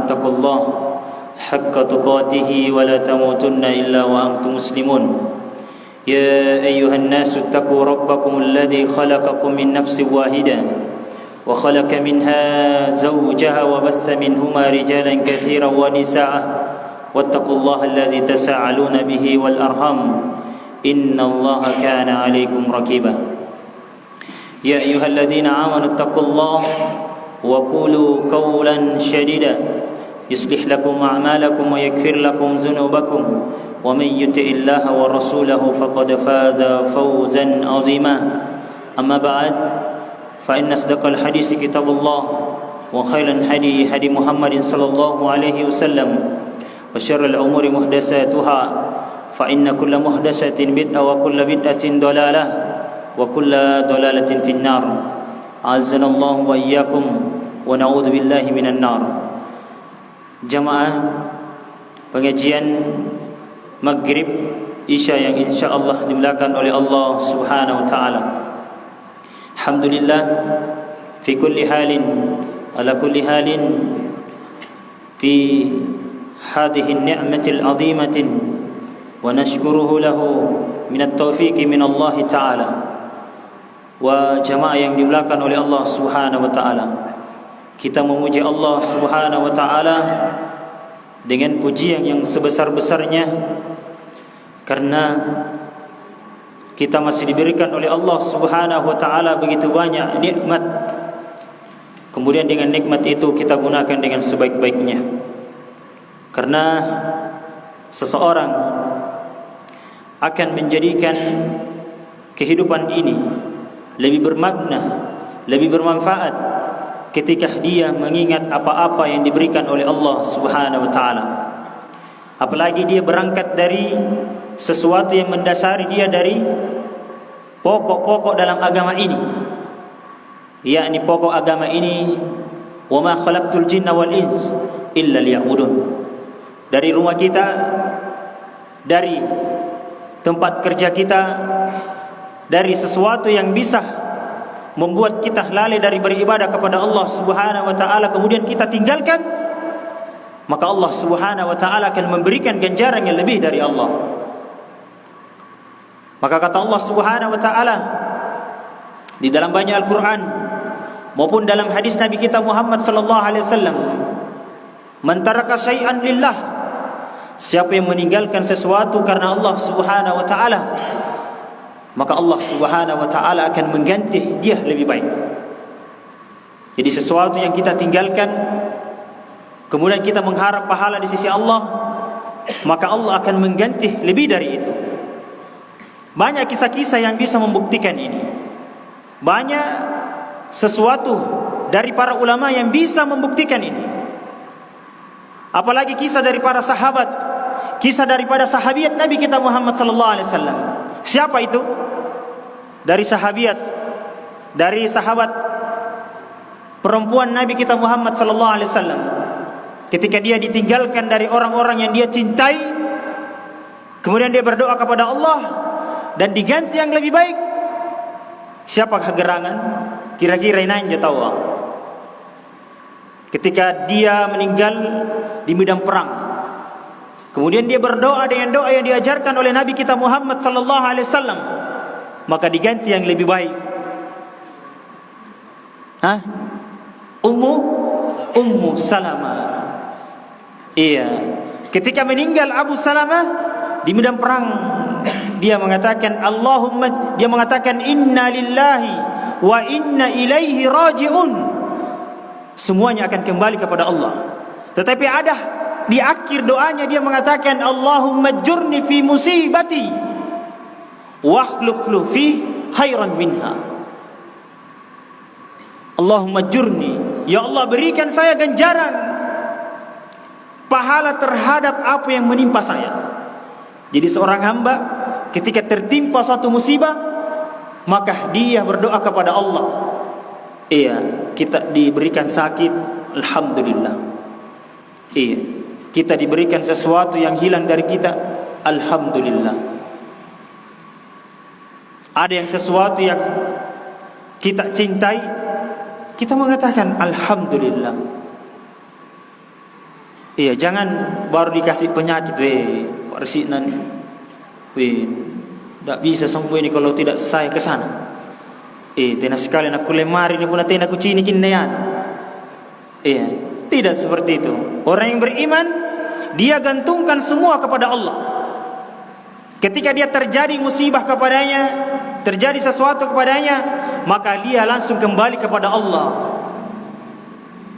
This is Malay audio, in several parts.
اتقوا الله حق تقاته ولا تموتن إلا وأنتم مسلمون يا أيها الناس اتقوا ربكم الذي خلقكم من نفس واحدة وخلق منها زوجها وبث منهما رجالا كثيرا ونساء واتقوا الله الذي تساءلون به والأرحام إن الله كان عليكم رقيبا يا أيها الذين آمنوا اتقوا الله وقولوا قولا سديدا يصلح لكم أعمالكم ويغفر لكم ذنوبكم ومن يطع الله ورسوله فقد فاز فوزا عظيما أما بعد فإن أصدق الحديث كتاب الله وخير الهدي هدي محمد صلى الله عليه وسلم وشر الأمور محدثاتها فإن كل محدثة بدعة وكل بدعة ضلالة وكل ضلالة في النار أعزنا الله وإياكم ونعوذ بالله من النار. Jamaah pengajian Maghrib Isya yang insyaAllah dimulakan oleh Allah subhanahu wa ta'ala. Alhamdulillah fi kulli halin ala kulli halin fi hadhihi ni'matil azimatin wa nashkuruhu lahu min at-taufiqi min Allah ta'ala. Wa jamaah yang dimulakan oleh Allah subhanahu wa ta'ala, kita memuji Allah subhanahu wa ta'ala dengan pujian yang sebesar-besarnya, karena kita masih diberikan oleh Allah subhanahu wa ta'ala begitu banyak nikmat. Kemudian dengan nikmat itu kita gunakan dengan sebaik-baiknya. Karena seseorang akan menjadikan kehidupan ini lebih bermakna, lebih bermanfaat ketika dia mengingat apa-apa yang diberikan oleh Allah subhanahu wa ta'ala. Apalagi dia berangkat dari sesuatu yang mendasari dia dari pokok-pokok dalam agama ini, yakni pokok agama ini, wa ma khalaqtul jinna wal ins illa liya'budun. Dari rumah kita, dari tempat kerja kita, dari sesuatu yang bisa membuat kita lalai dari beribadah kepada Allah subhanahu wa ta'ala, kemudian kita tinggalkan, maka Allah subhanahu wa ta'ala akan memberikan ganjaran yang lebih dari Allah. Maka kata Allah subhanahu wa ta'ala di dalam banyak Al-Quran maupun dalam hadis Nabi kita Muhammad sallallahu alaihi wasallam, man taraka syai'an lillah, siapa yang meninggalkan sesuatu karena Allah subhanahu wa ta'ala, maka Allah subhanahu wa ta'ala akan mengganti dia lebih baik. Jadi sesuatu yang kita tinggalkan kemudian kita mengharap pahala di sisi Allah, maka Allah akan mengganti lebih dari itu. Banyak kisah-kisah yang bisa membuktikan ini. Banyak sesuatu dari para ulama yang bisa membuktikan ini. Apalagi kisah dari para sahabat, kisah daripada sahabiat Nabi kita Muhammad sallallahu alaihi wasallam. Siapa itu? Dari sahabat perempuan Nabi kita Muhammad sallallahu alaihi wasallam, ketika dia ditinggalkan dari orang-orang yang dia cintai, kemudian dia berdoa kepada Allah dan diganti yang lebih baik. Siapa gerangan? Kira-kira ini aja tahu. Ketika dia meninggal di medan perang, kemudian dia berdoa dengan doa yang diajarkan oleh Nabi kita Muhammad sallallahu alaihi wasallam, maka diganti yang lebih baik. Ummu Salamah. Iya, ketika meninggal Abu Salamah di medan perang, dia mengatakan inna lillahi wa inna ilaihi raji'un. Semuanya akan kembali kepada Allah. Tetapi ada di akhir doanya dia mengatakan, Allahumma jurni fi musibati wakhluk lu fi khairan minha. Allahumma jurni, ya Allah berikan saya ganjaran pahala terhadap apa yang menimpa saya. Jadi seorang hamba ketika tertimpa suatu musibah, maka dia berdoa kepada Allah. Iya, kita diberikan sakit, alhamdulillah. Iya, kita diberikan sesuatu yang hilang dari kita, alhamdulillah. Ada yang sesuatu yang kita cintai, kita mengatakan alhamdulillah. Iya, jangan baru dikasih penyakit, Pak Resinan, tak bisa sembuh ini kalau tidak saya ke sana. Tena sekali aku lemari ni pun tena aku cini kinnean. Iya, tidak seperti itu. Orang yang beriman, dia gantungkan semua kepada Allah. Ketika dia terjadi musibah kepadanya, terjadi sesuatu kepadanya, maka dia langsung kembali kepada Allah.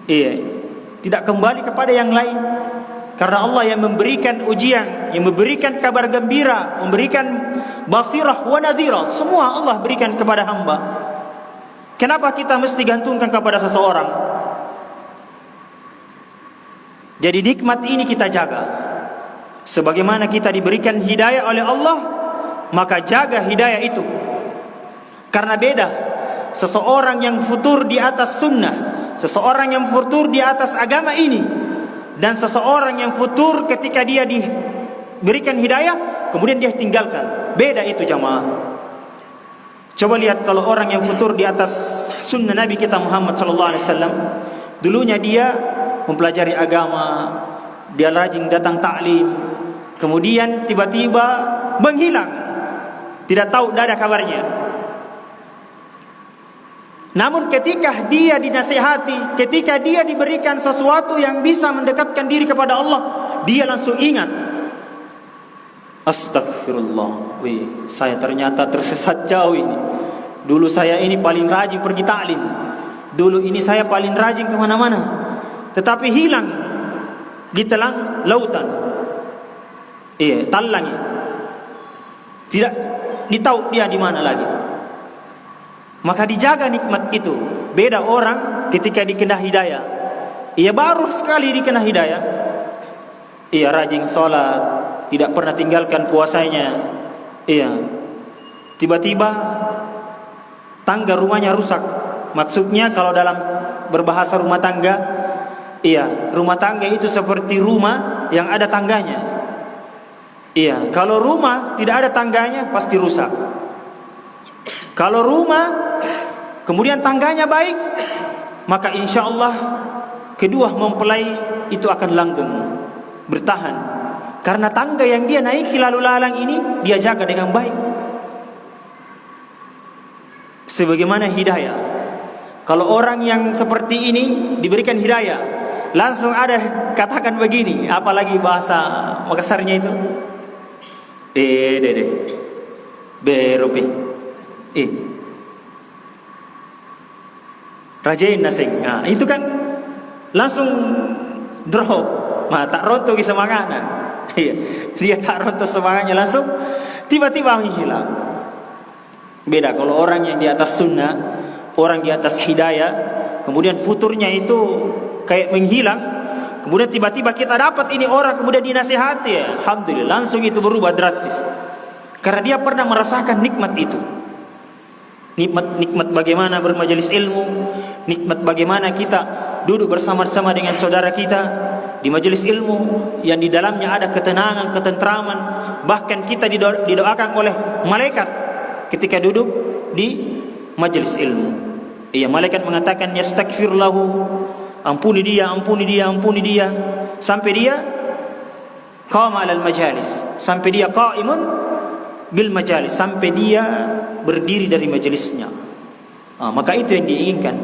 Iya, tidak kembali kepada yang lain. Karena Allah yang memberikan ujian, yang memberikan kabar gembira, memberikan basirah wa nadhira, semua Allah berikan kepada hamba. Kenapa kita mesti gantungkan kepada seseorang? Jadi nikmat ini kita jaga. Sebagaimana kita diberikan hidayah oleh Allah, maka jaga hidayah itu. Karena beda seseorang yang futur di atas sunnah, seseorang yang futur di atas agama ini, dan seseorang yang futur ketika dia diberikan hidayah kemudian dia tinggalkan. Beda itu jamaah. Coba lihat kalau orang yang futur di atas sunnah Nabi kita Muhammad sallallahu alaihi wasallam, dulunya dia mempelajari agama, dia rajin datang taklim, kemudian tiba-tiba menghilang, tidak tahu, tidak ada kabarnya. Namun ketika dia dinasihati, ketika dia diberikan sesuatu yang bisa mendekatkan diri kepada Allah, dia langsung ingat, astagfirullah, saya ternyata tersesat jauh ini. Dulu saya ini paling rajin pergi taklim, dulu ini saya paling rajin kemana-mana, tetapi hilang di telang lautan, talangi, tidak ditahu dia di mana lagi. Maka dijaga nikmat itu. Beda orang ketika dikena hidayah, ia baru sekali dikena hidayah, ia rajin sholat, tidak pernah tinggalkan puasanya, tiba-tiba tangga rumahnya rusak. Maksudnya kalau dalam berbahasa rumah tangga, rumah tangga itu seperti rumah yang ada tangganya. Kalau rumah tidak ada tangganya pasti rusak. Kalau rumah kemudian tangganya baik, maka insya Allah kedua mempelai itu akan langgeng, bertahan. Karena tangga yang dia naiki lalu lalang ini dia jaga dengan baik. Sebagaimana hidayah, kalau orang yang seperti ini diberikan hidayah, langsung ada katakan begini, apalagi bahasa Makassarnya itu, beropi, rajain nasing. Nah, itu kan langsung drop, tak rontok semangatnya. Dia tak rontok semangatnya, langsung tiba-tiba menghilang. Beda kalau orang yang di atas sunnah, orang di atas hidayah, kemudian futurnya itu kayak menghilang, kemudian tiba-tiba kita dapat ini orang kemudian dinasihati, alhamdulillah, langsung itu berubah drastis. Karena dia pernah merasakan nikmat itu. Nikmat bagaimana bermajelis ilmu, nikmat bagaimana kita duduk bersama-sama dengan saudara kita di majelis ilmu yang di dalamnya ada ketenangan, ketentraman, bahkan kita didoakan oleh malaikat ketika duduk di majelis ilmu. Malaikat mengatakan yastaghfir lahu, ampuni dia, ampuni dia, ampuni dia, sampai dia qama alal majalis, sampai dia qaimun bil majalis, sampai dia berdiri dari majelisnya. Maka itu yang diinginkan.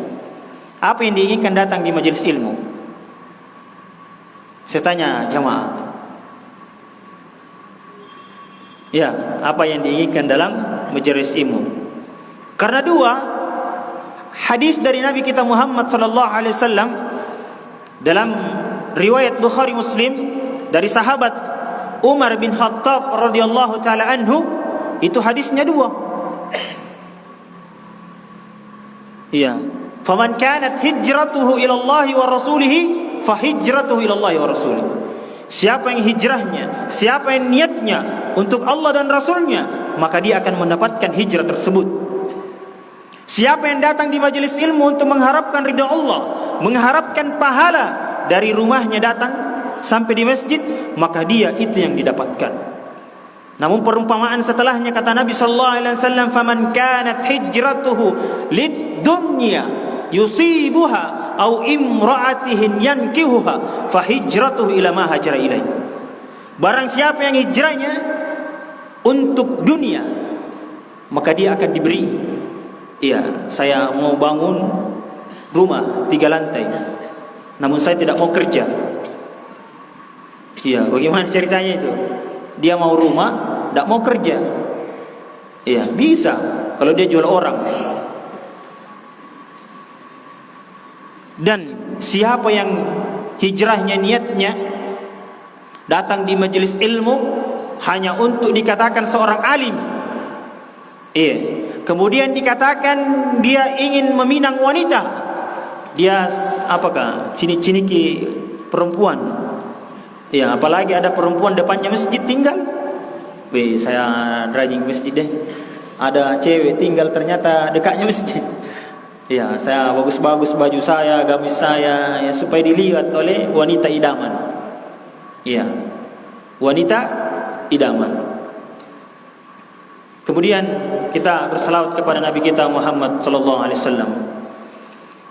Apa yang diinginkan datang di majelis ilmu? Saya tanya jamaah, apa yang diinginkan dalam majelis ilmu? Karena dua hadis dari Nabi kita Muhammad sallallahu alaihi wasallam dalam riwayat Bukhari Muslim dari sahabat Umar bin Khattab radhiyallahu taala anhu, itu hadisnya dua. Faman kanat hijratuhu ila Allah wa rasulih fa hijratuhu ila Allah wa rasulih. Siapa yang hijrahnya, siapa yang niatnya untuk Allah dan Rasulnya, maka dia akan mendapatkan hijrah tersebut. Siapa yang datang di majelis ilmu untuk mengharapkan ridha Allah, mengharapkan pahala dari rumahnya datang sampai di masjid, maka dia itu yang didapatkan. Namun perumpamaan setelahnya kata Nabi sallallahu alaihi wasallam, faman kanat hijratuhu lid dunya yusibuha au imra'atihin yankihuha fahijratuhu ila ma hajara ilaih. Barang siapa yang hijrahnya untuk dunia, maka dia akan diberi. Iya, saya mau bangun rumah 3 lantai, namun saya tidak mau kerja. Iya, bagaimana ceritanya itu? Dia mau rumah, tidak mau kerja. Iya, bisa kalau dia jual orang. Dan siapa yang hijrahnya niatnya datang di majelis ilmu hanya untuk dikatakan seorang alim, iya, kemudian dikatakan dia ingin meminang wanita, dia apakah cinik-ciniki perempuan, iya, apalagi ada perempuan depannya masjid tinggal, saya driving masjid deh, ada cewek tinggal ternyata dekatnya masjid. Ya, saya bagus-bagus baju saya, gamis saya, ya, supaya dilihat oleh wanita idaman. Ya, wanita idaman. Kemudian kita bersalawat kepada Nabi kita Muhammad sallallahu alaihi wasallam.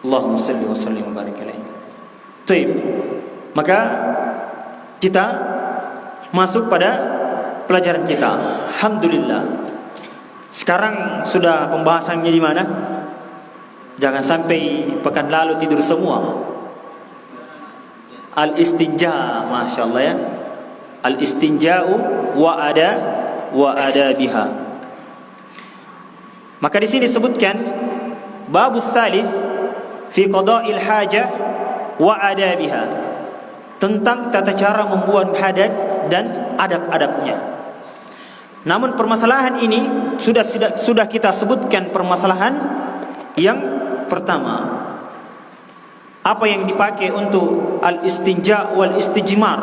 Allahumma shalli wa sallim wa barik alaihi. Baik. Maka kita masuk pada pelajaran kita. Alhamdulillah. Sekarang sudah pembahasannya di mana? Jangan sampai pekan lalu tidur semua. Al-istinja, Masya Allah ya. Al-istinja'u wa ada biha. Maka di sini disebutkan babus tsalits fi qada'il hajah wa adabiha, tentang tata cara membuang hadat dan adab-adabnya. Namun permasalahan ini sudah kita sebutkan permasalahan yang pertama, apa yang dipakai untuk al-istinja wal istijmar?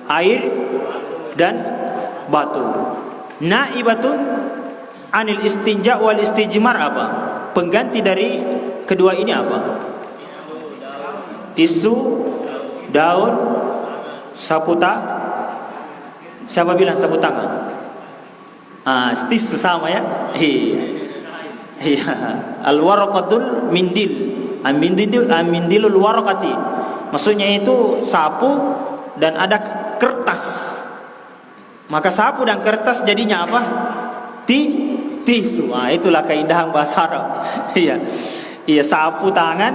Air dan batu. Naibatun anil istinja wal istijmar apa? Pengganti dari kedua ini apa? Tisu, daun, sapu siapa bilang sapu tangan? Tisu sama ya? Iya. Al-waraqatul mindil. Mindilul waraqati. Maksudnya itu sapu dan ada kertas. Maka sapu dan kertas jadinya apa? Tisu. Itulah keindahan bahasa Arab. Iya. Iya, sapu tangan,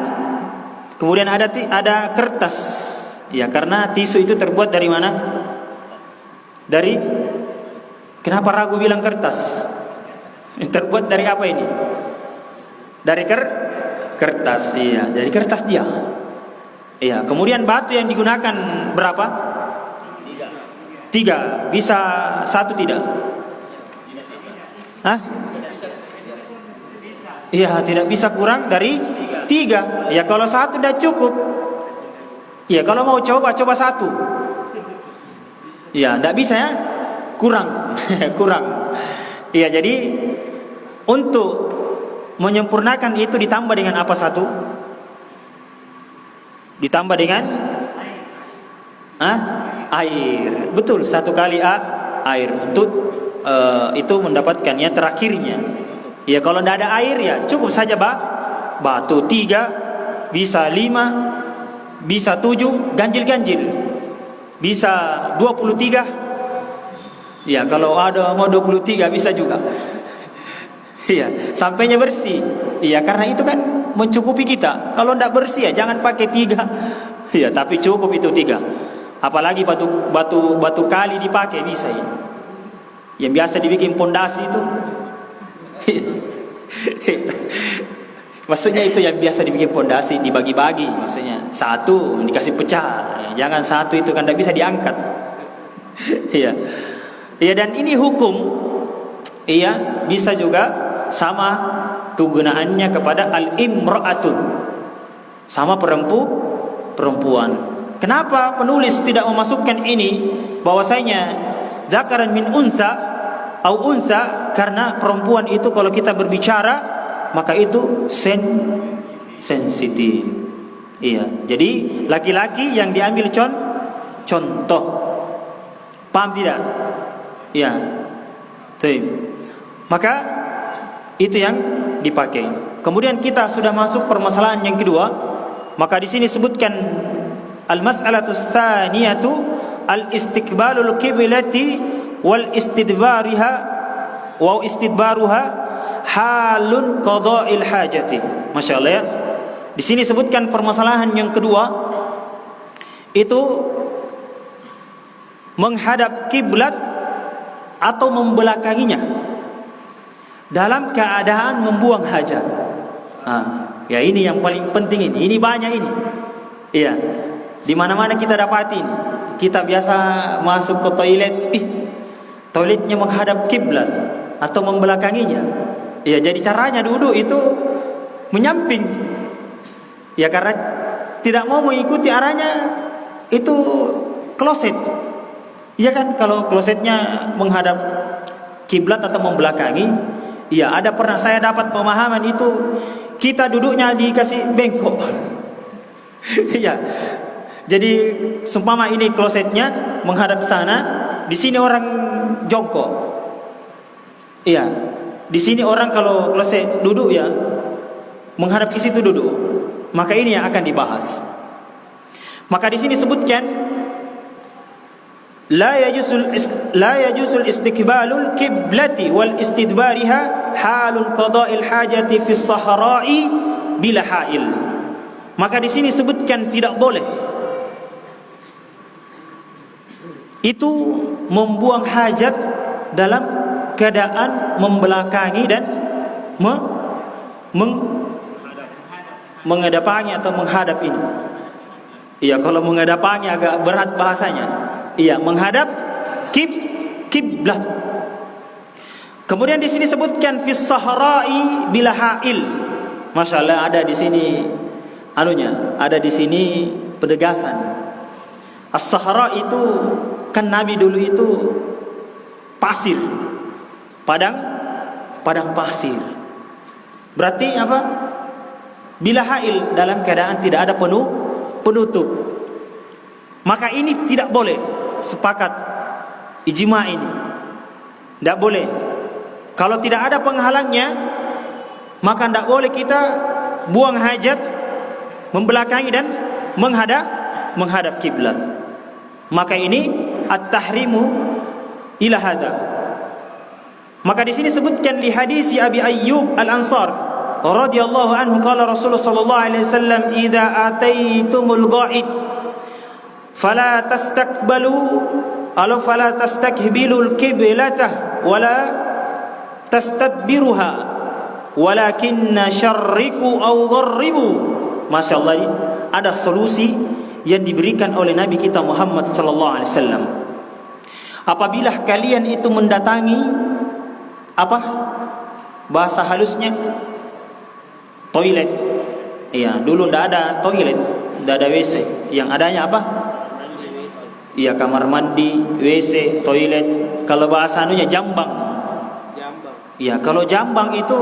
kemudian ada kertas. Ya, karena tisu itu terbuat dari mana? Kenapa ragu bilang kertas? Terbuat dari apa ini? Dari kertas. Iya, dari kertas dia. Iya, kemudian batu yang digunakan berapa? 3. Bisa 1 tidak? Hah? Iya, tidak bisa kurang dari 3. Ya, kalau 1 sudah cukup. Iya, kalau mau coba 1. Iya, tidak bisa ya? Kurang. Kurang. Iya, jadi untuk menyempurnakan itu ditambah dengan apa 1? Ditambah dengan air. Betul, 1 kali air untuk itu mendapatkan yang terakhirnya. Ya, kalau tidak ada air ya cukup saja batu. 3, bisa 5, bisa 7, ganjil-ganjil. Bisa 23. Ya, kalau ada mau 23 bisa juga. Iya, sampainya bersih. Iya, karena itu kan mencukupi kita. Kalau tidak bersih ya jangan pakai 3. Iya, tapi cukup itu 3. Apalagi batu kali dipakai bisa ya. Yang biasa dibikin pondasi itu. Maksudnya itu yang biasa dibikin pondasi dibagi-bagi, maksudnya 1 dikasih pecah. Jangan 1 itu kan tidak bisa diangkat. Iya. Iya, dan ini hukum. Iya, bisa juga sama kegunaannya kepada al-imra'atun, sama perempuan. Kenapa penulis tidak memasukkan ini bahwasanya zakaran min unsa au unsa? Karena perempuan itu kalau kita berbicara maka itu sensitif. Iya, jadi laki-laki yang diambil contoh. Paham tidak? Iya. Maka itu yang dipakai. Kemudian kita sudah masuk permasalahan yang kedua. Maka di sini sebutkan al-mas'alatu tsaniyatu al-istiqbalul qiblati wal istidbariha wa istidbaruha halun qada'il hajati. Masyaallah ya. Di sini sebutkan permasalahan yang kedua, itu menghadap kiblat atau membelakanginya dalam keadaan membuang hajat. Ya ini yang paling penting ini. Ini banyak ini. Iya. Di mana-mana kita dapatin. Kita biasa masuk ke toilet, toiletnya menghadap kiblat atau membelakanginya. Ya, jadi caranya duduk itu menyamping. Ya karena tidak mau mengikuti arahnya itu kloset. Iya kan, kalau klosetnya menghadap kiblat atau membelakangi, ya ada pernah saya dapat pemahaman itu kita duduknya dikasih bengkok. Iya. Jadi seumpama ini klosetnya menghadap sana, di sini orang jongkok. Iya. Di sini orang kalau kloset duduk ya menghadap ke situ duduk. Maka ini yang akan dibahas. Maka di sini sebutkan la yajusul istiqbalul kiblati wal istidbariha halul qada'il hajati fis sahra'i bila ha'il. Maka di sini sebutkan tidak boleh itu membuang hajat dalam keadaan membelakangi dan menghadapangi atau menghadap ini. Iya, kalau menghadapangi agak berat bahasanya. Iya, menghadap kiblat. Kemudian di sini sebutkan fis sahra'i bila ha'il. Masyaallah ada di sini ada di sini penegasan. As-sahra itu kan Nabi dulu itu pasir. Padang pasir. Berarti apa? Bila ha'il dalam keadaan tidak ada penutup. Maka ini tidak boleh. Sepakat ijma ini. Tidak boleh. Kalau tidak ada penghalangnya, maka tidak boleh kita buang hajat, membelakangi dan menghadap kiblat. Maka ini at-tahrimu ila hada. Maka di sini sebutkan li hadis Abi Ayyub Al-Ansar radhiyallahu anhu qala Rasulullah sallallahu alaihi wasallam idza ataitumul ghaid fala tastakbalu aw fala tastakbilul qiblata wala tastadbiruha walakinna syarriku aw gharribu. Masyaallah, ada solusi yang diberikan oleh Nabi kita Muhammad sallallahu alaihi wasallam. Apabila kalian itu mendatangi apa? Bahasa halusnya toilet. Iya, dulu tidak ada toilet, tidak ada WC. Yang adanya apa? Iya, kamar mandi, WC, toilet. Kalau bahasa anunya jambang. Iya, kalau jambang itu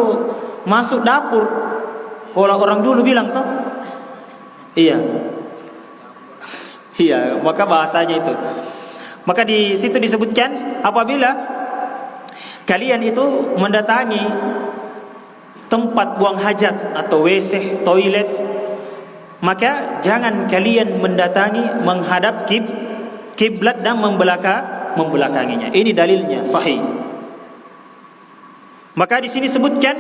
masuk dapur. Kalau orang dulu bilang toh. Iya. Iya, maka bahasanya itu. Maka di situ disebutkan apabila kalian itu mendatangi tempat buang hajat atau WC, toilet, maka jangan kalian mendatangi menghadap kiblat dan membelakanginya. Ini dalilnya sahih. Maka di sini sebutkan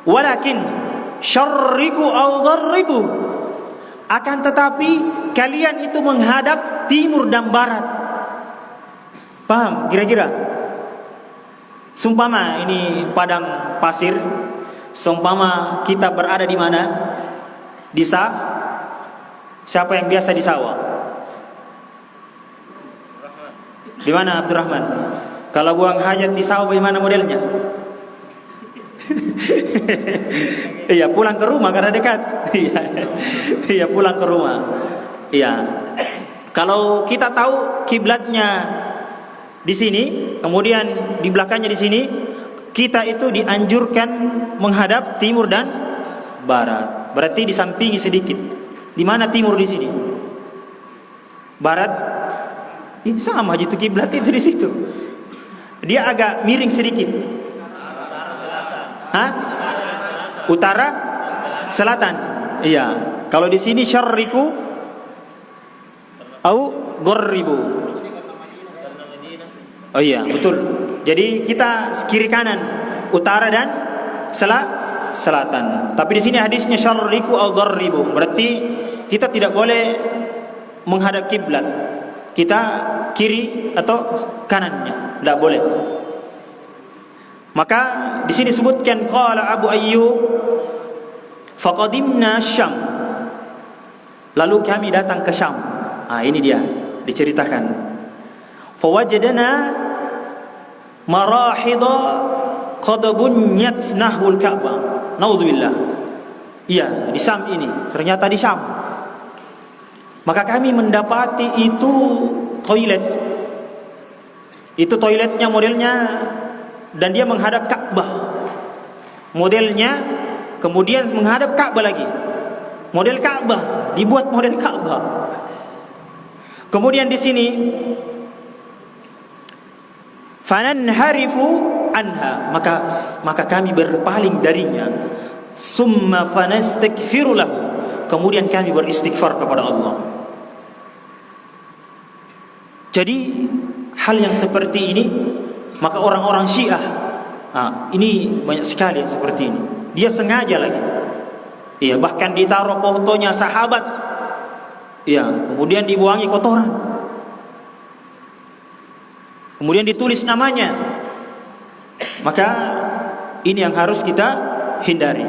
walakin syarriku aw gharribu, akan tetapi kalian itu menghadap timur dan barat. Paham kira-kira? Sumpama ini padang pasir, sumpama kita berada di mana? Di siapa yang biasa di sawah? Di mana Abdurrahman? Kalau buang hajat di sawah bagaimana modelnya? Iya, pulang ke rumah karena dekat. Iya, pulang ke rumah. Iya. Kalau kita tahu kiblatnya di sini, kemudian di belakangnya di sini, kita itu dianjurkan menghadap timur dan barat. Berarti disampingi sedikit. Di mana timur di sini? Barat. Ini sama aja itu kiblat itu di situ. Dia agak miring sedikit. Hah? utara, selatan. Iya. Kalau di sini syarriku au gharribu. Oh iya, betul. Jadi kita kiri kanan, utara dan selatan. Tapi di sini hadisnya syarriku au gharribu. Berarti kita tidak boleh menghadap kiblat. Kita kiri atau kanannya, tidak boleh. Maka di sini disebutkan qala Abu Ayyub faqadimna Syam. Lalu kami datang ke Syam. Ini dia diceritakan. Fawajadana marahida qad bunyat nahwul Ka'bah. Naudzubillah. Iya, di Syam ini. Ternyata di Syam. Maka kami mendapati itu toilet. Itu toiletnya modelnya, dan dia menghadap Ka'bah. Modelnya kemudian menghadap Ka'bah lagi. Model Ka'bah, dibuat model Ka'bah. Kemudian di sini fananharifu anha, maka kami berpaling darinya. Summa fanastakfiru lahu, kemudian kami beristighfar kepada Allah. Jadi hal yang seperti ini, maka orang-orang Syiah, ini banyak sekali yang seperti ini. Dia sengaja lagi. Iya, bahkan ditaruh fotonya sahabat. Iya, kemudian dibuangi kotoran. Kemudian ditulis namanya. Maka ini yang harus kita hindari.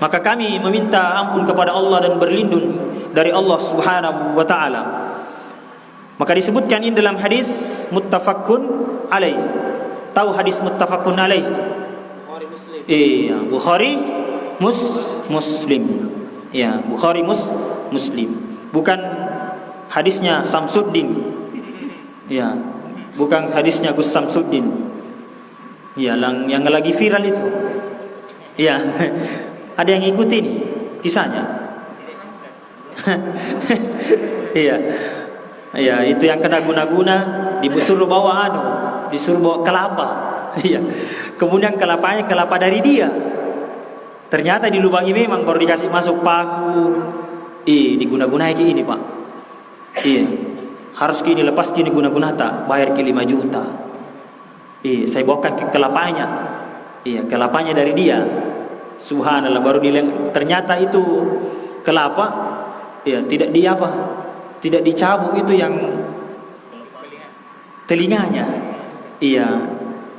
Maka kami meminta ampun kepada Allah dan berlindung dari Allah Subhanahu wa taala. Maka disebutkan ini dalam hadis muttafaqun alaih. Tahu hadis muttafaqun alaih? Bukhari Muslim. Iya, Bukhari Muslim. Ya, Bukhari Muslim. Bukan hadisnya Samsuddin. Ya, bukan hadisnya Gus Samsuddin. Ya, yang lagi viral itu. Ya. Ada yang ikuti nih kisahnya. Iya. Ya, itu yang kena guna-guna, disuruh bawa disuruh bawa kelapa. Iya. Kemudian kelapanya kelapa dari dia. Ternyata dilubangi memang, baru dikasih masuk paku. Diguna-gunai kayak ini, Pak. Iya. Harus gini, lepas gini guna-guna tak, bayar ke 5 juta. Saya bawakan ke kelapanya. Iya, kelapanya dari dia. Subhanallah, baru ternyata itu kelapa. Iya, tidak tidak dicabut itu yang telinganya. Iya,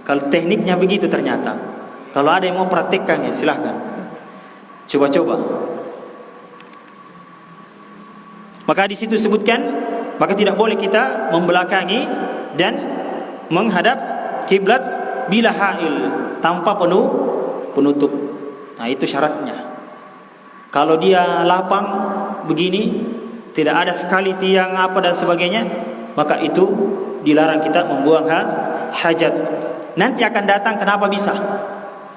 kalau tekniknya begitu ternyata. Kalau ada yang mau praktikkan ya silahkan, coba-coba. Maka di situ sebutkan, maka tidak boleh kita membelakangi dan menghadap kiblat bila hail, tanpa penutup. Nah, itu syaratnya. Kalau dia lapang begini, tidak ada sekali tiang apa dan sebagainya, maka itu dilarang kita membuang hajat. Nanti akan datang kenapa bisa?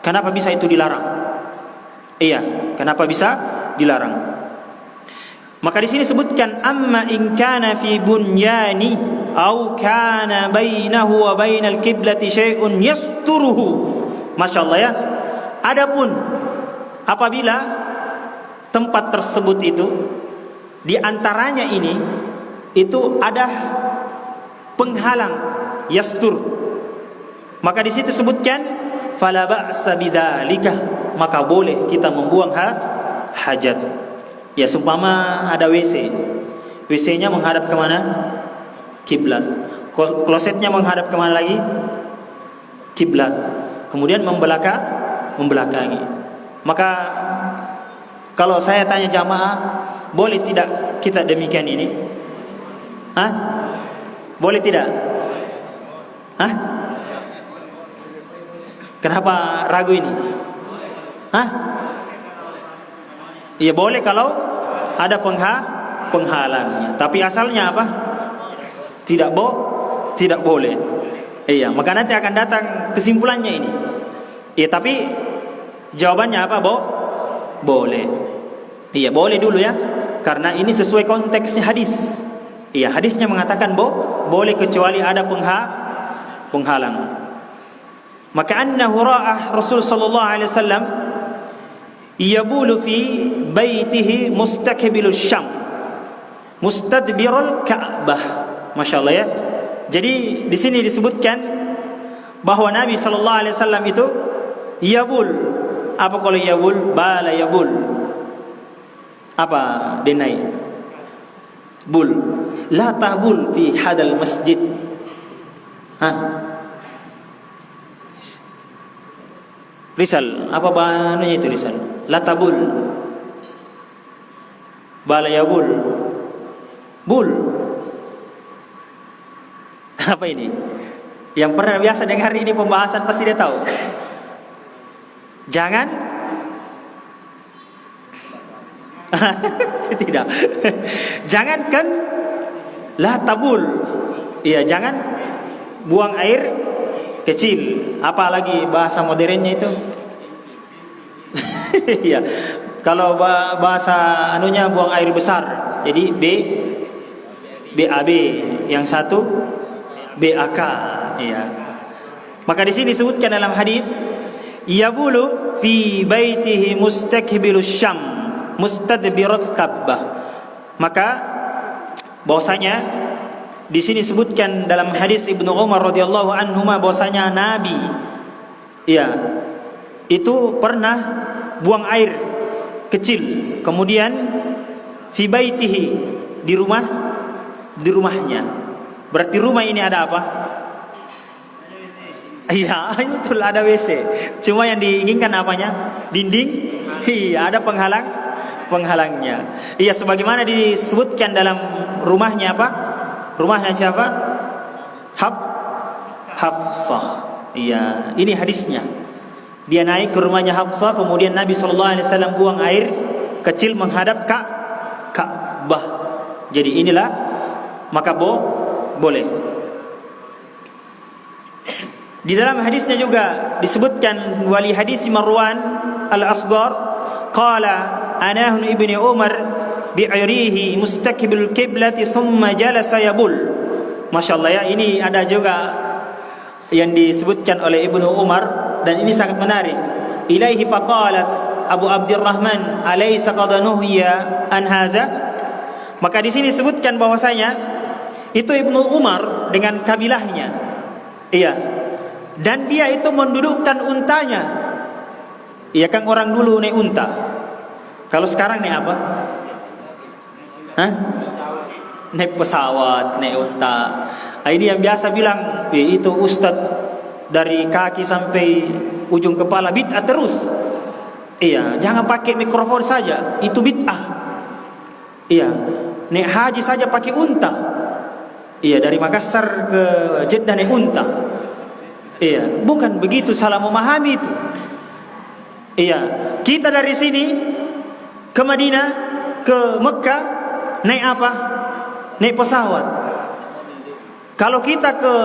Kenapa bisa itu dilarang? Iya, kenapa bisa dilarang? Maka di sini sebutkan amma in kana fi bunyani au kana bainahu wa bainal qiblati syai'un yasturuhu. Masyaallah ya. Adapun apabila tempat tersebut itu di antaranya ini itu ada penghalang yastur, maka di situ sebutkan fala ba'sa bidzalika, maka boleh kita membuang hajat. Ya, seumpama ada WC-nya menghadap kemana? Kiblat. Klosetnya menghadap kemana lagi? Kiblat. Kemudian membelakangi. Maka kalau saya tanya jamaah, boleh tidak kita demikian ini? Boleh tidak? Kenapa ragu ini? Iya, boleh kalau ada penghalangnya. Tapi asalnya apa? Tidak boleh. Iya, maka nanti akan datang kesimpulannya ini. Iya, tapi jawabannya apa? Boleh. Iya, boleh dulu ya. Karena ini sesuai konteksnya hadis. Iya, hadisnya mengatakan boleh kecuali ada penghalang. Maka annahu ra'ah Rasul sallallahu alaihi wasallam yabulu fi baitihi mustaqbilul syam mustadbirul Ka'bah. Masya Allah ya. Jadi di sini disebutkan bahwa Nabi sallallahu alaihi wasallam itu yabul. Apa kalau yabul? Bala yabul. Apa denai? Bul. La tabul fi hadal masjid. Risal, apa bahannya itu risal? La tabul. Bala yabul. Bul. Apa ini? Yang pernah biasa dengar ini pembahasan pasti dia tahu. Jangan tidak. Jangankan la tabul. Iya, jangan buang air kecil. Apalagi bahasa modernnya itu. Iya. Kalau bahasa anunya buang air besar. Jadi BAB, yang satu BAK. Iya. Maka di sini disebutkan dalam hadis, yabulu fi baitihi mustaqbilus syam mustadbirat Ka'bah. Maka bahwasanya di sini disebutkan dalam hadis Ibnu Umar radhiyallahu anhu bahwasanya Nabi itu pernah buang air kecil, kemudian fi baitihi, di rumahnya. Berarti rumah ini ada apa? Iya, itu ada WC. Cuma yang diinginkan apanya? Dinding. Iya, ada penghalangnya. Iya, sebagaimana disebutkan dalam rumahnya apa? Rumahnya siapa? Hafsah. Iya, ini hadisnya. Dia naik ke rumahnya Hafsah, kemudian Nabi SAW buang air kecil menghadap Ka'bah. Jadi inilah, maka boleh. Di dalam hadisnya juga disebutkan wali hadis Marwan al-Asghar qala anahu ibni Umar bi'irihi mustaqbil qiblati thumma jalasa yabul. Masyaallah ya, ini ada juga yang disebutkan oleh Ibnu Umar dan ini sangat menarik. Ilaihi faqalat Abu Abdurrahman alaysa qad nuhiya an hadza. Maka di sini disebutkan bahwasanya itu Ibnu Umar dengan kabilahnya. Iya. Dan dia itu mendudukkan untanya. Iya kan, orang dulu naik unta. Kalau sekarang naik apa? Naik pesawat, naik unta. Ini yang biasa bilang, itu ustadz dari kaki sampai ujung kepala bid'ah terus. Iya, jangan pakai mikrofon saja, itu bid'ah. Iya, naik haji saja pakai unta. Iya, dari Makassar ke Jeddah naik unta. Iya, bukan begitu, salah memahami itu. Iya, kita dari sini ke Madinah, ke Mekah naik apa? Naik pesawat. Kalau kita ke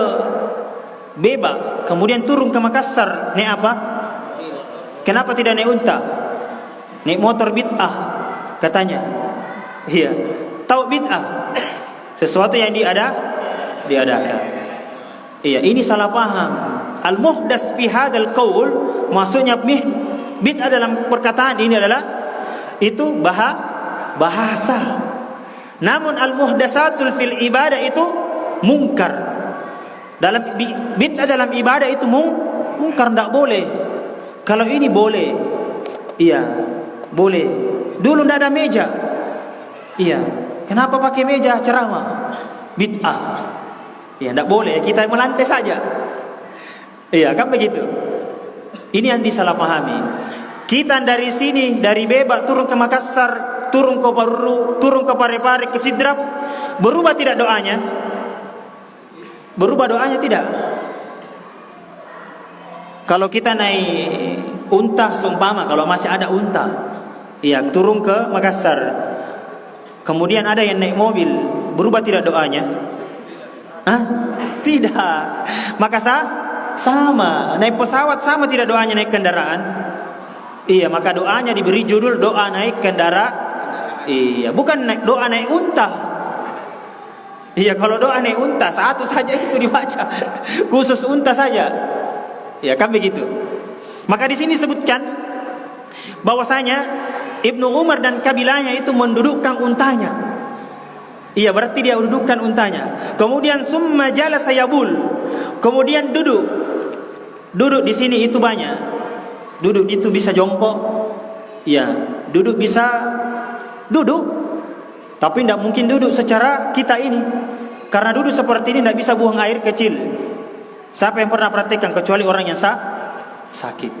Beba, kemudian turun ke Makassar, naik apa? Kenapa tidak naik unta? Naik motor bid'ah katanya. Iya, tahu bid'ah? Sesuatu yang diadakan. Iya, ini salah paham. Al-muhdas fi hadzal qaul, maksudnya bid'ah dalam perkataan ini adalah itu bahasa. Namun al-muhdasatul fil ibadah itu mungkar. Dalam bid'ah dalam ibadah itu mungkar, tidak boleh. Kalau ini boleh. Iya, boleh. Dulu tidak ada meja. Iya, kenapa pakai meja ceramah? Bid'ah. Iya, tidak boleh, kita melantai saja. Iya, kan begitu. Ini yang disalahpahami. Kita dari sini, dari Beba turun ke Makassar, turun ke Baru, turun ke Parepare, ke Sidrap, berubah tidak doanya? Berubah doanya tidak? Kalau kita naik unta seumpama, kalau masih ada unta, iya, turun ke Makassar, kemudian ada yang naik mobil, berubah tidak doanya? Tidak. Maka sama, naik pesawat sama tidak doanya naik kendaraan? Iya, maka doanya diberi judul doa naik kendaraan. Iya, bukan doa naik unta. Iya, kalau doa naik unta satu saja itu dibaca, khusus unta saja. Iya, kan begitu. Maka di sini sebutkan bahwasanya Ibnu Umar dan kabilahnya itu mendudukkan untanya. Iya, berarti dia dudukkan untanya. Kemudian summa jalasa yabul. Kemudian duduk di sini itu banyak. Duduk itu bisa jongkok. Iya, duduk bisa duduk. Tapi tidak mungkin duduk secara kita ini. Karena duduk seperti ini tidak bisa buang air kecil. Siapa yang pernah praktikkan kecuali orang yang sakit?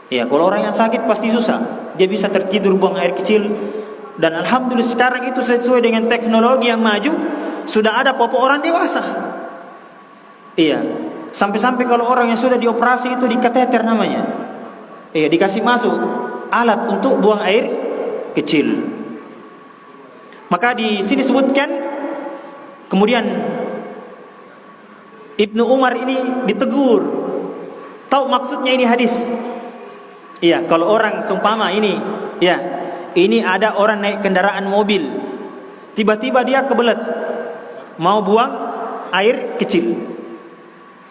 Ya, kalau orang yang sakit pasti susah. Dia bisa tertidur buang air kecil. Dan alhamdulillah sekarang itu sesuai dengan teknologi yang maju, sudah ada popok orang dewasa. Iya, sampai-sampai kalau orang yang sudah dioperasi itu dikateter namanya. Iya, dikasih masuk alat untuk buang air kecil. Maka di sini sebutkan, kemudian Ibnu Umar ini ditegur. Tahu maksudnya ini hadis? Iya, kalau orang seumpama ini, ya, ini ada orang naik kendaraan mobil, tiba-tiba dia kebelet mau buang air kecil.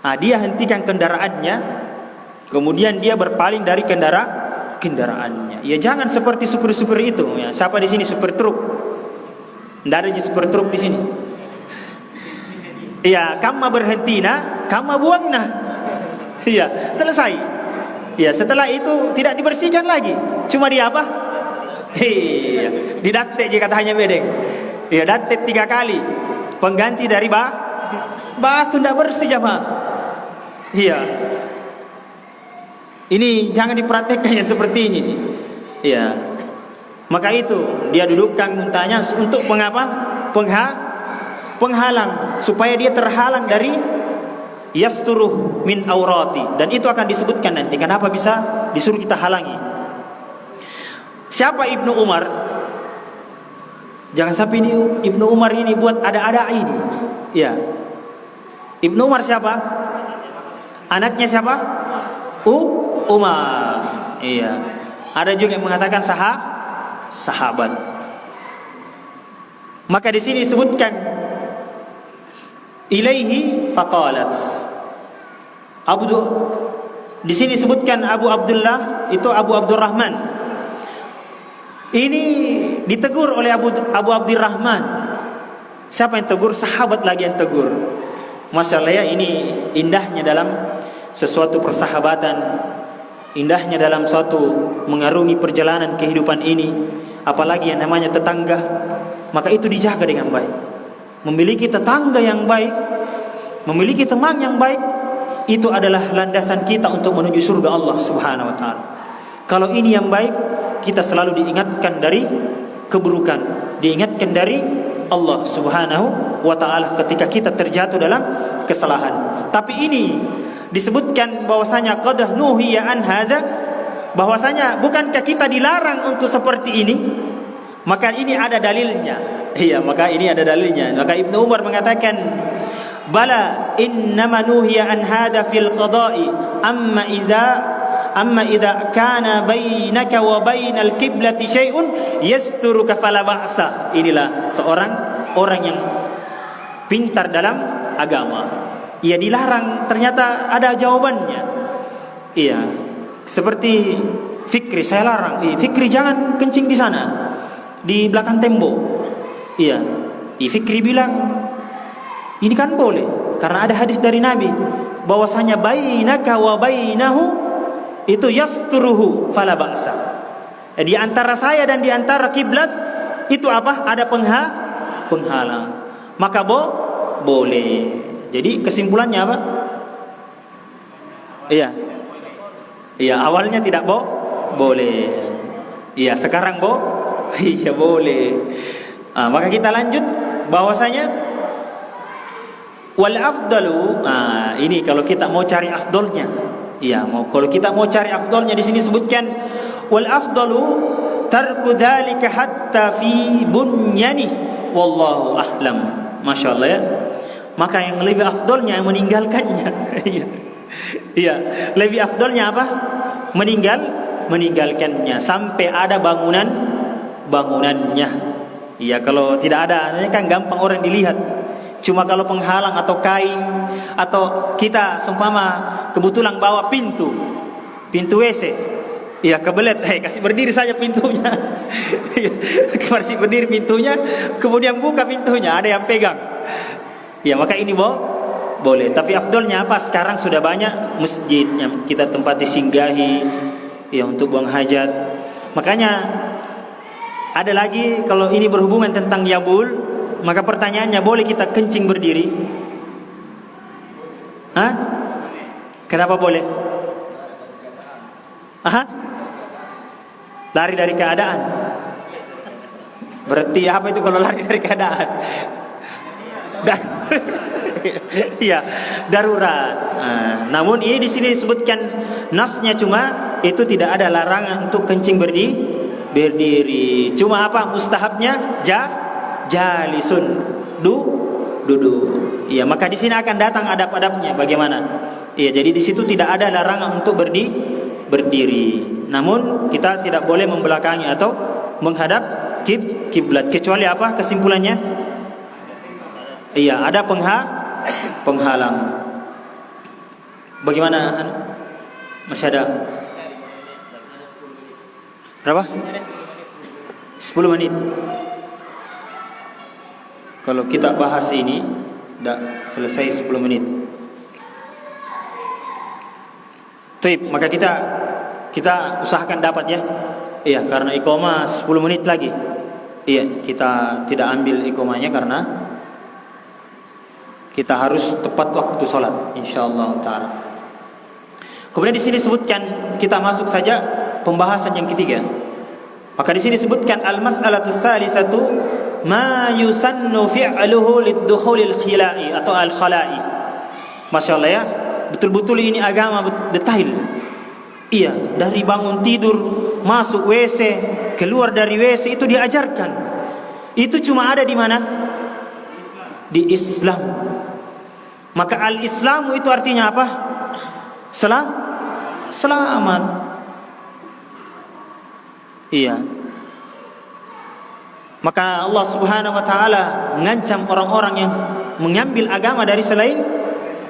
Nah, dia hentikan kendaraannya, kemudian dia berpaling dari kendaraannya. Ya, jangan seperti supir-supir itu. Ya, siapa di sini supir truk? Tidak ada supir truk di sini. Iya, kamu berhenti nah, kamu buang nah. Iya, selesai. Ya, setelah itu tidak dibersihkan lagi. Cuma dia apa? Iya, didatek jika katanya bedeng. Iya, datek 3 kali. Pengganti dari batu tidak bersih jamaah. Iya. Ini jangan diperhatikannya seperti ini. Iya. Maka itu dia dudukkan untanya untuk mengapa? Penghalang, supaya dia terhalang dari yasturuh min aurati. Dan itu akan disebutkan nanti kenapa bisa disuruh kita halangi. Siapa Ibnu Umar? Jangan sampai ini Ibnu Umar ini buat ada-ada ini. Ya. Ibnu Umar siapa? Anaknya siapa? Umar. Iya. Ada juga yang mengatakan sahabat. Maka di sini disebutkan ilaihi faqalat. Di sini disebutkan Abu Abdullah, itu Abu Abdurrahman. Ini ditegur oleh Abu Abdurrahman. Siapa yang tegur? Sahabat lagi yang tegur. Masya Allah ya, ini indahnya dalam sesuatu persahabatan, indahnya dalam suatu mengarungi perjalanan kehidupan ini, apalagi yang namanya tetangga. Maka itu dijaga dengan baik. Memiliki tetangga yang baik, memiliki teman yang baik, itu adalah landasan kita untuk menuju surga Allah Subhanahu wa taala. Kalau ini yang baik, kita selalu diingatkan dari keburukan, diingatkan dari Allah Subhanahu wa taala ketika kita terjatuh dalam kesalahan. Tapi ini disebutkan bahwasanya qad nuhiya an hadza, bahwasanya bukankah kita dilarang untuk seperti ini? Maka ini ada dalilnya. Iya, maka ini ada dalilnya. Maka Ibnu Umar mengatakan, bala innama nuhiya an hadza fil qada'i amma idza kana bainaka wa bainal qiblati syai'un yasturuka fala ba'sa. Inilah seorang orang yang pintar dalam agama. Ia dilarang, ternyata ada jawabannya. Iya, seperti Fikri, saya larang, Fikri jangan kencing di sana, di belakang tembok. Iya, Fikri bilang ini kan boleh, karena ada hadis dari Nabi bahwasanya bainaka wa bainahu itu yasturuhu fala bangsa. Di antara saya dan di antara kiblat itu apa? Ada penghalang. Maka boleh. Jadi kesimpulannya apa? Iya, awalnya tidak boleh. Iya, sekarang iya boleh. Maka kita lanjut bahwasanya wal afdalu. Ini kalau kita mau cari afdolnya. Iya, kalau kita mau cari afdolnya, di sini sebutkan wal afdalu tarku dzalika hatta fi bunyani wallahu a'lam. Masyaallah ya. Maka yang lebih afdolnya yang meninggalkannya. Iya, lebih afdolnya apa? Meninggalkannya sampai ada bangunannya. Iya, kalau tidak ada, ini kan gampang orang dilihat. Cuma kalau penghalang atau kain, atau kita seumpama kebetulan bawa pintu WC, Iya, kebelet, kasih berdiri saja pintunya. Kasih berdiri pintunya, kemudian buka pintunya, ada yang pegang. Ya, maka ini boleh. Tapi afdolnya apa? Sekarang sudah banyak masjid yang kita tempati singgahi, ya, untuk buang hajat. Makanya ada lagi, kalau ini berhubungan tentang yabul, maka pertanyaannya, boleh kita kencing berdiri? Hah? Kenapa boleh? Aha? Lari dari keadaan. Berarti apa itu kalau lari dari keadaan? Iya, darurat. Namun ini di sini disebutkan nasnya, cuma itu tidak ada larangan untuk kencing berdiri. Cuma apa mustahabnya? Jalisun, duduk. Iya, maka di sini akan datang adab-adabnya bagaimana. Iya, jadi di situ tidak ada larangan untuk berdiri. Namun kita tidak boleh membelakangi atau menghadap kiblat, kecuali apa kesimpulannya? Iya, ada penghalang. Bagaimana? Masih ada berapa? 10 menit. Kalau kita bahas ini tidak selesai 10 menit. Baik, maka kita usahakan dapat ya. Iya, karena iqamah 10 menit lagi. Iya, kita tidak ambil iqamahnya karena kita harus tepat waktu salat insyaallah taala. Kemudian di sini sebutkan, kita masuk saja pembahasan yang ketiga. Maka di sini sebutkan al-mas'alatu tsalisatu ma yusannu fi'luhu lid-dukhulil khila'i atau al-khala'i. Masyaallah ya, betul-betul ini agama detail. Iya, dari bangun tidur, masuk WC, keluar dari WC, itu diajarkan. Itu cuma ada di mana? Di Islam. Maka al-Islamu itu artinya apa? Selamat. Iya. Maka Allah Subhanahu wa taala mengancam orang-orang yang mengambil agama dari selain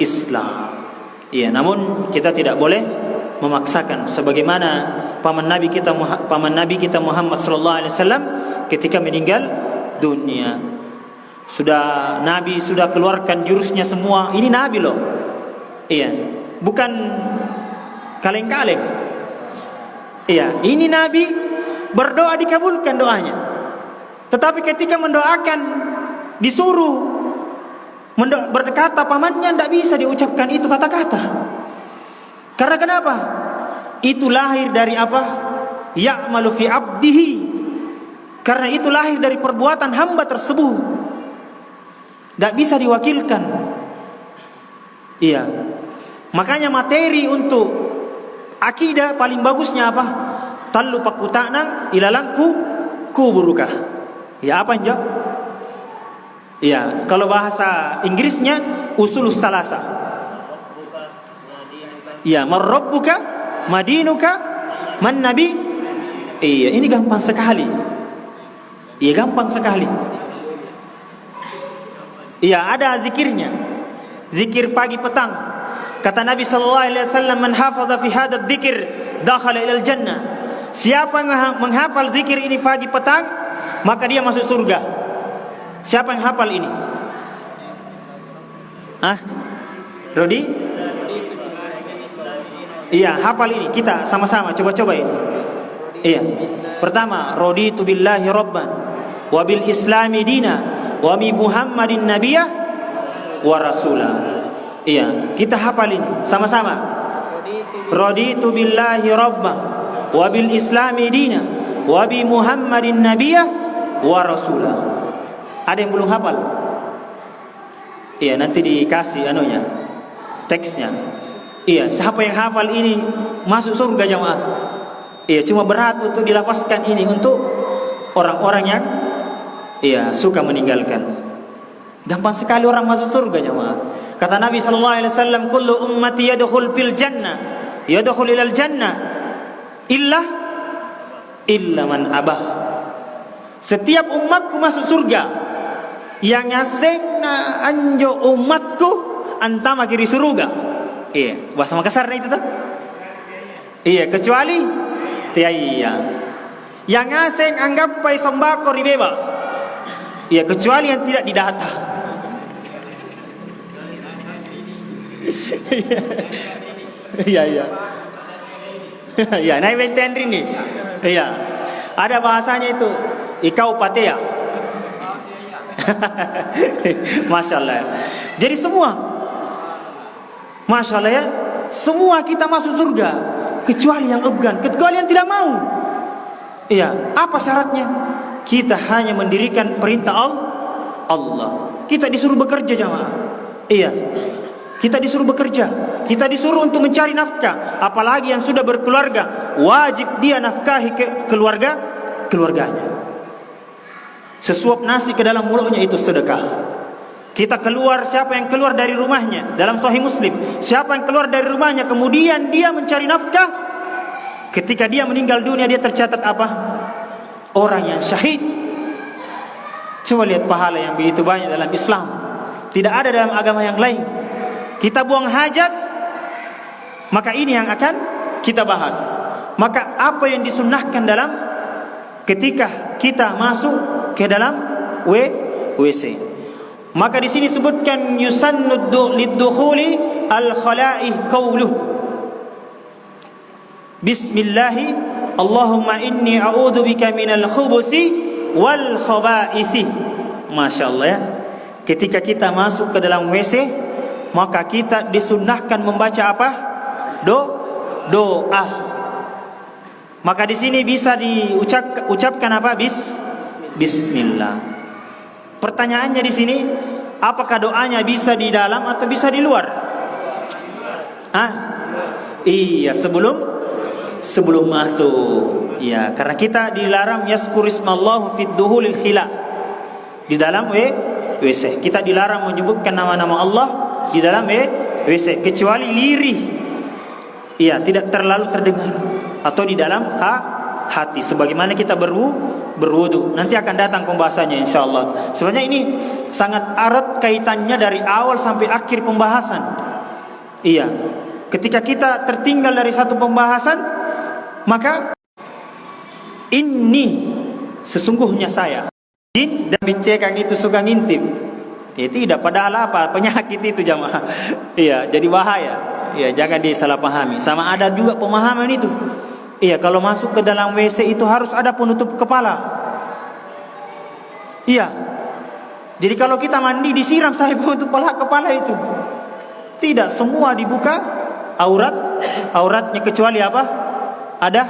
Islam. Iya, namun kita tidak boleh memaksakan, sebagaimana paman Nabi kita Muhammad sallallahu alaihi wasallam ketika meninggal dunia. Nabi sudah keluarkan jurusnya semua. Ini Nabi loh. Iya, bukan kaleng-kaleng. Iya, ini Nabi berdoa dikabulkan doanya. Tetapi ketika mendoakan disuruh berkata, pamannya tidak bisa diucapkan itu kata-kata. Karena kenapa? Itu lahir dari apa? Ya'malu fi abdihi. Karena itu lahir dari perbuatan hamba tersebut. Tidak bisa diwakilkan. Iya. Makanya materi untuk akidah paling bagusnya apa? Tallu pakutana ilalangku kuburukah. Ya, apa enjo? Iya, kalau bahasa Inggrisnya usulus salasa. Iya, marrabbuka, madinuka, man nabi. Iya, ini gampang sekali. Iya, gampang sekali. Iya, ada zikirnya. Zikir pagi petang. Kata Nabi sallallahu alaihi wasallam, man hafadha fi hadzal dzikr dakhala ilal jannah. Siapa yang menghafal zikir ini pagi petang, maka dia masuk surga. Siapa yang hafal ini? Rodi? Iya, hafal ini, kita sama-sama coba-coba ini. Iya. Pertama, raditu billahi rabban wa bil islami dina wa bi Muhammadin nabiyya wa rasula. Iya, kita hafal ini sama-sama. Raditu billahi rabban wa bil islami dina wa bi Muhammadin nabiyya wa rasula. Ada yang belum hafal? Iya, nanti dikasih anunya, teksnya. Iya, siapa yang hafal ini masuk surga jemaah. Iya, cuma berat untuk dilapaskan ini untuk orang-orang yang suka meninggalkan. Gampang sekali orang masuk surga jemaah. Kata Nabi sallallahu alaihi wasallam, kullu ummati yadkhul fil jannah, yadkhul ilal jannah illa man abah. Setiap umatku masuk surga. Yang ngasengna anjo umatku antama kiri surga. Iya, bahasa Makassar itu tuh. Iya, kecuali Iya. Yang asing anggap pai sembako ribeba. Ya, kecuali yang tidak didata. Iya. Iya, naik benten ini. Iya. Ada bahasanya itu. Ikau patea. Masya Allah. Jadi semua, Masya Allah ya, semua kita masuk surga, kecuali yang enggan, kecuali yang tidak mau. Iya, apa syaratnya? Kita hanya mendirikan perintah Allah. Kita disuruh bekerja jamaah. Iya, kita disuruh bekerja. Kita disuruh untuk mencari nafkah. Apalagi yang sudah berkeluarga, wajib dia nafkahi keluarganya. Sesuap nasi ke dalam mulutnya itu sedekah. Kita keluar, siapa yang keluar dari rumahnya, dalam Sahih Muslim, siapa yang keluar dari rumahnya kemudian dia mencari nafkah, ketika dia meninggal dunia dia tercatat apa? Orang yang syahid. Coba lihat pahala yang begitu banyak dalam Islam. Tidak ada dalam agama yang lain. Kita buang hajat, maka ini yang akan kita bahas. Maka apa yang disunnahkan dalam ketika kita masuk ke dalam WC. Maka di sini sebutkan yusannu liddukhuli al-khala'i qawluh. Bismillahi Allahumma inni a'udzubika minal khubusi wal khaba'isi. Masya Allah ya. Ketika kita masuk ke dalam WC, maka kita disunnahkan membaca apa? Doa. Maka di sini bisa diucapkan apa? Bismillah. Pertanyaannya di sini, apakah doanya bisa di dalam atau bisa di luar? Iya, sebelum masuk. Iya, karena kita dilarang yazkurismallahu fid duhulil khila. Di dalam WC. Kita dilarang menyebutkan nama-nama Allah di dalam WC kecuali lirih. Iya, tidak terlalu terdengar atau di dalam hati sebagaimana kita berwudu. Nanti akan datang pembahasannya insyaallah. Sebenarnya ini sangat erat kaitannya dari awal sampai akhir pembahasan. Iya. Ketika kita tertinggal dari satu pembahasan, maka ini sesungguhnya saya. Jin dan bincang itu suka ngintip. Tidak, padahal apa? Penyakit itu jamaah. Iya, jadi bahaya. Iya, jangan disalahpahami. Sama ada juga pemahaman itu. Iya, kalau masuk ke dalam WC itu harus ada penutup kepala. Iya. Jadi kalau kita mandi disiram saya penutup kepala itu. Tidak, semua dibuka auratnya kecuali apa? Ada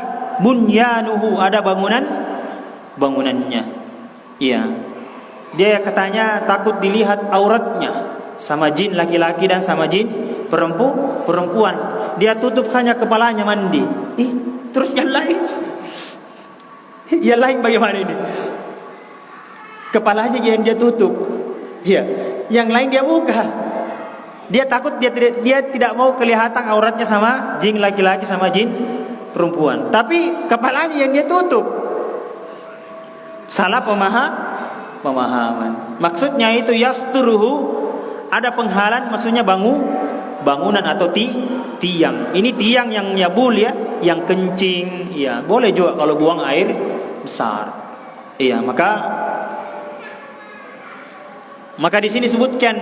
bunyanuhu, ada bangunannya. Iya. Dia katanya takut dilihat auratnya sama jin laki-laki dan sama jin perempuan. Dia tutup saja kepalanya mandi. Terus yang lain? Yang lain bagaimana ini? Kepalanya yang dia tutup. Iya. Yang lain dia buka. Dia takut dia tidak mau kelihatan auratnya sama jin laki-laki sama jin perempuan. Tapi kepalanya yang dia tutup. Salah pemahaman. Maksudnya itu yasturuhu, ada penghalang, maksudnya bangunan atau tiang. Ini tiang yang nyabul ya, yang kencing, ya. Boleh juga kalau buang air besar. Iya, maka di sini sebutkan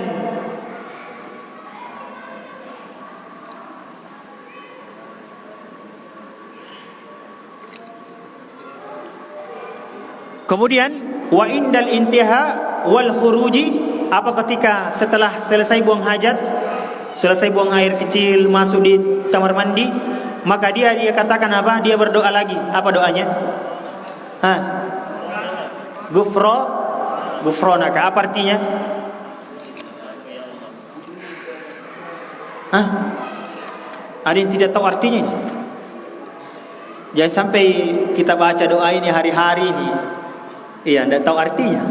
kemudian wa indal intiha wal khuruji, apa ketika setelah selesai buang hajat, selesai buang air kecil, masuk di kamar mandi, maka dia katakan apa? Dia berdoa lagi. Apa doanya? Gufronaka. Apa artinya? Ada yang tidak tahu artinya ini? Jangan sampai kita baca doa ini hari-hari ini. Iya, tidak tahu artinya.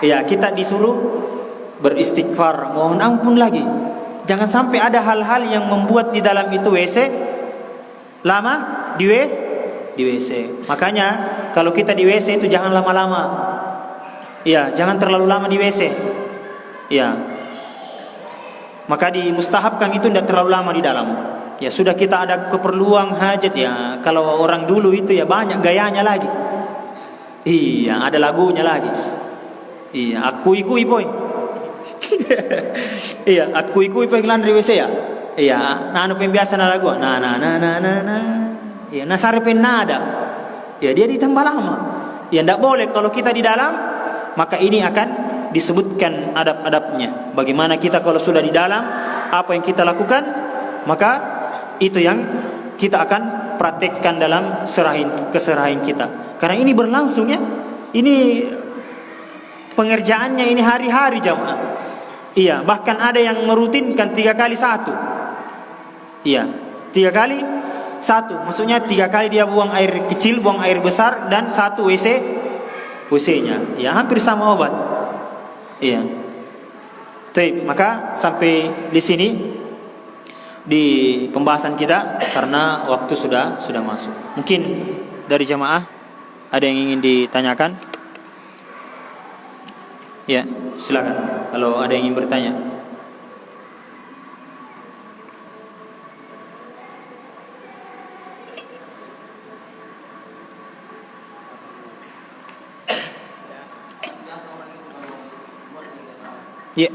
Iya, kita disuruh beristighfar, mohon ampun lagi. Jangan sampai ada hal-hal yang membuat di dalam itu WC lama di WC. Makanya kalau kita di WC itu jangan lama-lama. Iya, jangan terlalu lama di WC. Iya. Maka dimustahabkan itu tidak terlalu lama di dalam. Ya sudah kita ada keperluan hajat ya. Kalau orang dulu itu ya banyak gayanya lagi. Iya, ada lagunya lagi. Iya, aku ikui poin. Iya, aku ikui poin lan WC ya. Iya, anu pembiasa na lagu. Na. Iya, nasare nada. Ya dia ditambah lama. Ya tidak boleh kalau kita di dalam, maka ini akan disebutkan adab-adabnya. Bagaimana kita kalau sudah di dalam, apa yang kita lakukan, maka itu yang kita akan praktekkan dalam keserahan kita. Karena ini berlangsung ya. Ini pengerjaannya ini hari-hari jamaah. Iya, bahkan ada yang merutinkan 3 kali 1. Iya, 3 kali 1. Maksudnya 3 kali dia buang air kecil, buang air besar, dan 1 WC-nya. Ya, hampir sama obat. Iya. Baik, maka sampai di sini di pembahasan kita karena waktu sudah masuk. Mungkin dari jamaah ada yang ingin ditanyakan? Ya, silakan. Kalau ada yang ingin bertanya. Ya.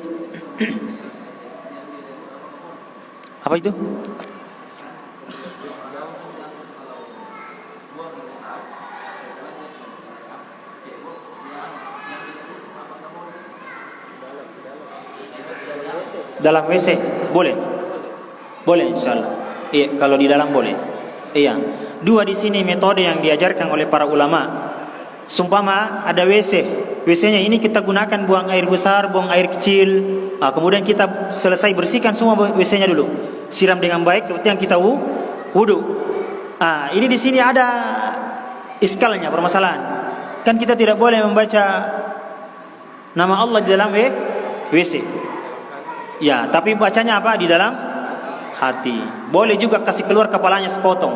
Apa itu? Dalam WC boleh, insyaallah. Iya, kalau di dalam boleh. Iya, 2 di sini metode yang diajarkan oleh para ulama. Sumpama ada WC-nya ini kita gunakan buang air besar, buang air kecil. Kemudian kita selesai bersihkan semua WC-nya dulu, siram dengan baik. Kemudian kita wudu. Ini di sini ada iskalnya, permasalahan. Kan kita tidak boleh membaca nama Allah di dalam WC. Ya, tapi bacanya apa? Di dalam hati. Boleh juga kasih keluar kepalanya sepotong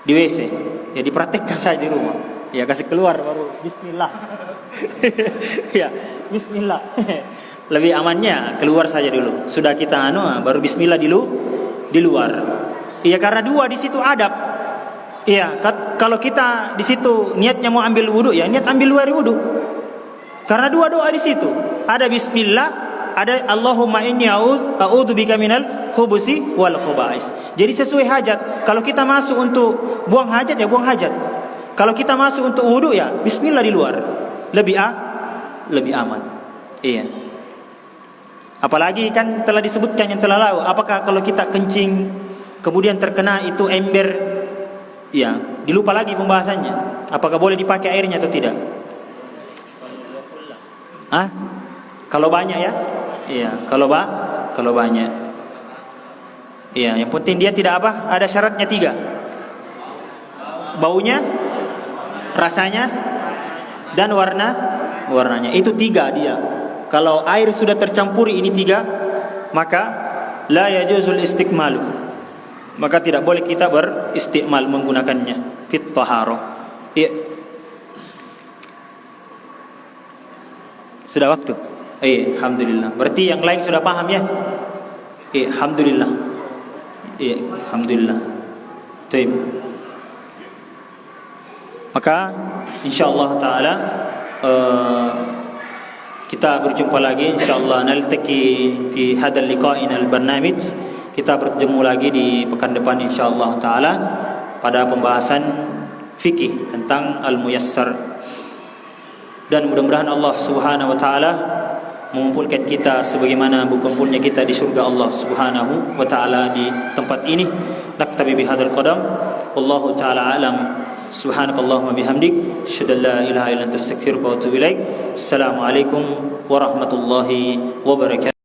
di WC. Ya dipraktekkan saja di rumah. Ya kasih keluar baru bismillah. Ya, bismillah. Lebih amannya keluar saja dulu. Sudah kita baru bismillah dulu di luar. Iya, karena 2 di situ adab. Iya, kalau kita di situ niatnya mau ambil wudu, ya niat ambil luar wudu. Karena 2 doa di situ. Ada bismillah, ada Allahumma inni a'udzu bika minal khubusi wal khubais. Jadi sesuai hajat. Kalau kita masuk untuk buang hajat ya buang hajat. Kalau kita masuk untuk wudu ya bismillah di luar. Lebih aman. Iya. Apalagi kan telah disebutkan yang telah lalu. Apakah kalau kita kencing kemudian terkena itu ember, ya dilupa lagi pembahasannya. Apakah boleh dipakai airnya atau tidak? Kalau banyak ya? Iya, kalau banyak. Iya, yang penting dia tidak apa? Ada syaratnya 3. Baunya, rasanya, dan warnanya. Itu 3 dia. Kalau air sudah tercampuri ini 3, maka la yajuzul istiqmalu. Maka tidak boleh kita beristiqmal menggunakannya fit taharah. Iya. Sudah waktu? Alhamdulillah. Berarti yang lain sudah paham ya? Alhamdulillah. Alhamdulillah. Baik. Maka insyaallah taala kita berjumpa lagi insyaallah naltaqi fi hadzal liqa'ina al-barnamij. Kita bertemu lagi di pekan depan insyaallah taala pada pembahasan fikih tentang al-muyassar. Dan mudah-mudahan Allah Subhanahu wa taala mengumpulkan kita sebagaimana berkumpulnya kita di surga Allah Subhanahu wa taala di tempat ini. Naktabi bihadzal qadam. Wallahu taala alam. Subhanakallahumma bihamdik, asyhadu an la ilaha illa anta astaghfiruka wa atubu ilaik. Assalamualaikum warahmatullahi wabarakatuh.